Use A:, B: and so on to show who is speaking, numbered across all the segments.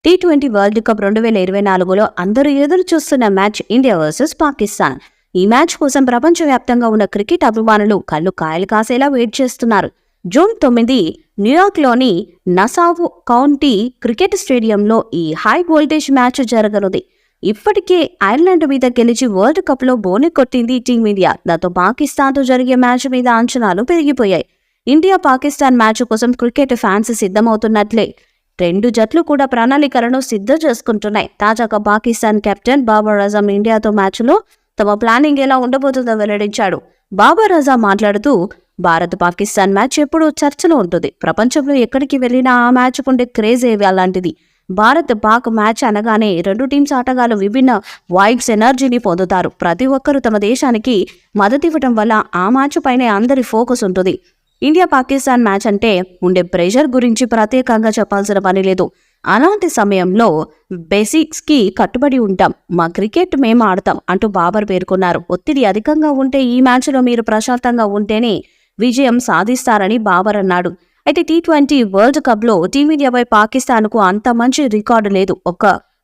A: T20 world cup 2024లో అందరూ ఎదురు చూస్తున్న మ్యాచ్ ఇండియా వర్సెస్ పాకిస్తాన్. ఈ మ్యాచ్ కోసం ప్రపంచవ్యాప్తంగా ఉన్న క్రికెట్ అభిమానులు కళ్ళు కాయలు కాసేలా వెయిట్ చేస్తున్నారు. జూన్ 9 న్యూయార్క్లోని నసావు కౌంటీ క్రికెట్ స్టేడియంలో ఈ హై వోల్టేజ్ మ్యాచ్ జరగనుంది. ఇప్పటికే ఐర్లాండ్ మీద గెలిచి వరల్డ్ కప్లో బోని కొట్టింది టీమిండియా. దాంతో పాకిస్తాన్తో జరిగే మ్యాచ్ మీద అంచనాలు పెరిగిపోయాయి. ఇండియా పాకిస్తాన్ మ్యాచ్ కోసం క్రికెట్ ఫ్యాన్స్ సిద్ధమవుతున్నట్లే రెండు జట్లు కూడా ప్రణాళికలను సిద్ధం చేసుకుంటున్నాయి. తాజాగా పాకిస్తాన్ కెప్టెన్ బాబర్ అజమ్ ఇండియాతో మ్యాచ్లో తమ ప్లానింగ్ ఎలా ఉండబోతుందో వెల్లడించాడు. బాబర్ అజమ్ మాట్లాడుతూ, భారత్ పాకిస్తాన్ మ్యాచ్ ఎప్పుడూ చర్చలో ఉంటుంది. ప్రపంచంలో ఎక్కడికి వెళ్ళినా ఆ మ్యాచ్ ఉండే క్రేజ్ అలాంటిది. భారత్ పాక్ మ్యాచ్ అనగానే రెండు టీమ్స్ ఆటగాళ్లు విభిన్న వైబ్స్ ఎనర్జీని పొందుతారు. ప్రతి ఒక్కరూ తమ దేశానికి మద్దతివ్వటం వల్ల ఆ మ్యాచ్ పైనే అందరి ఫోకస్ ఉంటుంది. ఇండియా పాకిస్తాన్ మ్యాచ్ అంటే ఉండే ప్రెషర్ గురించి ప్రత్యేకంగా చెప్పాల్సిన పని లేదు. అలాంటి సమయంలో బేసిక్స్కి కట్టుబడి ఉంటాం. మా క్రికెట్ మేము ఆడతాం అంటూ బాబర్ పేర్కొన్నారు. ఒత్తిడి అధికంగా ఉంటే ఈ మ్యాచ్లో మీరు ప్రశాంతంగా ఉంటేనే విజయం సాధిస్తారని బాబర్ అన్నాడు. అయితే టీ20 వరల్డ్ కప్లో టీమిండియాపై పాకిస్తాన్కు అంత మంచి రికార్డు లేదు.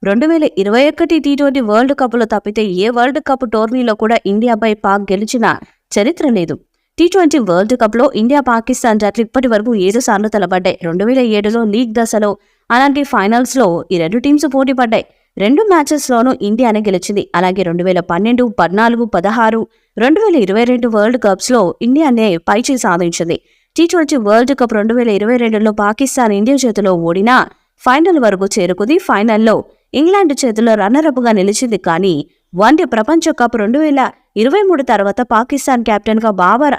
A: 2021 టీ20 వరల్డ్ కప్లో తప్పితే ఏ వరల్డ్ కప్ టోర్నీలో కూడా ఇండియాపై పాక్ గెలిచిన చరిత్ర లేదు. టీ20 వరల్డ్ కప్లో ఇండియా పాకిస్తాన్ జట్లు ఇప్పటి వరకు 7 సార్లు తలపడ్డాయి. 2007లో లీగ్ దశలో, అలాంటి ఫైనల్స్లో ఈ రెండు టీమ్స్ పోటీ పడ్డాయి. రెండు మ్యాచెస్లోనూ ఇండియానే గెలిచింది. అలాగే 2012, 14, 16, 2022 వరల్డ్ కప్స్లో ఇండియానే పైచేయి సాధించింది. టీ20 వరల్డ్ కప్ 2022లో పాకిస్తాన్ ఇండియా చేతిలో ఓడినా ఫైనల్ వరకు చేరుకుంది. ఫైనల్లో ఇంగ్లాండ్ చేతిలో రన్నరప్గా నిలిచింది. కానీ వన్డే ప్రపంచ కప్ 2023 తర్వాత పాకిస్తాన్ కెప్టెన్గా బాబర్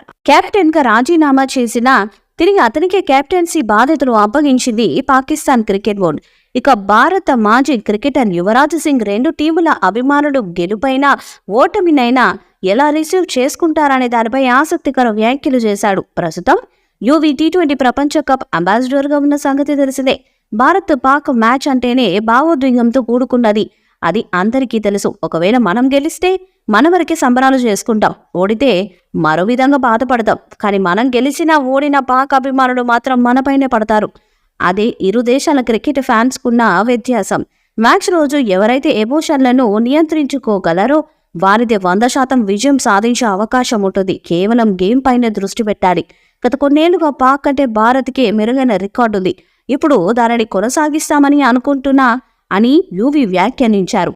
A: రాజీనామా చేసినా తిరిగి అతనికే కెప్టెన్సీ బాధ్యతలు అప్పగించింది పాకిస్తాన్ క్రికెట్ బోర్డు. ఇక భారత మాజీ క్రికెటర్ యువరాజ్ సింగ్ రెండు టీముల అభిమానులు గెలుపైనా ఓటమినైనా ఎలా రిసీవ్ చేసుకుంటారనే దానిపై ఆసక్తికర వ్యాఖ్యలు చేశాడు. ప్రస్తుతం యువీ టీ20 ప్రపంచ కప్ అంబాసిడర్గా ఉన్న సంగతి తెలిసిందే. భారత్ పాక్ మ్యాచ్ అంటేనే భావోద్వేగంతో కూడుకున్నది. అది అందరికీ తెలుసు. ఒకవేళ మనం గెలిస్తే మన వరకే సంబరాలు చేసుకుంటాం, ఓడితే మరో విధంగా బాధపడతాం. కానీ మనం గెలిచినా ఓడిన పాక్ అభిమానులు మాత్రం మనపైనే పడతారు. అదే ఇరు దేశాల క్రికెట్ ఫ్యాన్స్కున్న వ్యత్యాసం. మ్యాచ్ రోజు ఎవరైతే ఎమోషన్లను నియంత్రించుకోగలరో వారిదే 100% విజయం సాధించే అవకాశం ఉంటుంది. కేవలం గేమ్ పైన దృష్టి పెట్టాలి. గత కొన్నేళ్లుగా పాక్ అంటే భారత్కే మెరుగైన రికార్డు ఉంది. ఇప్పుడు దానిని కొనసాగిస్తామని అనుకుంటున్నా అని యువీ వ్యాఖ్యానించారు.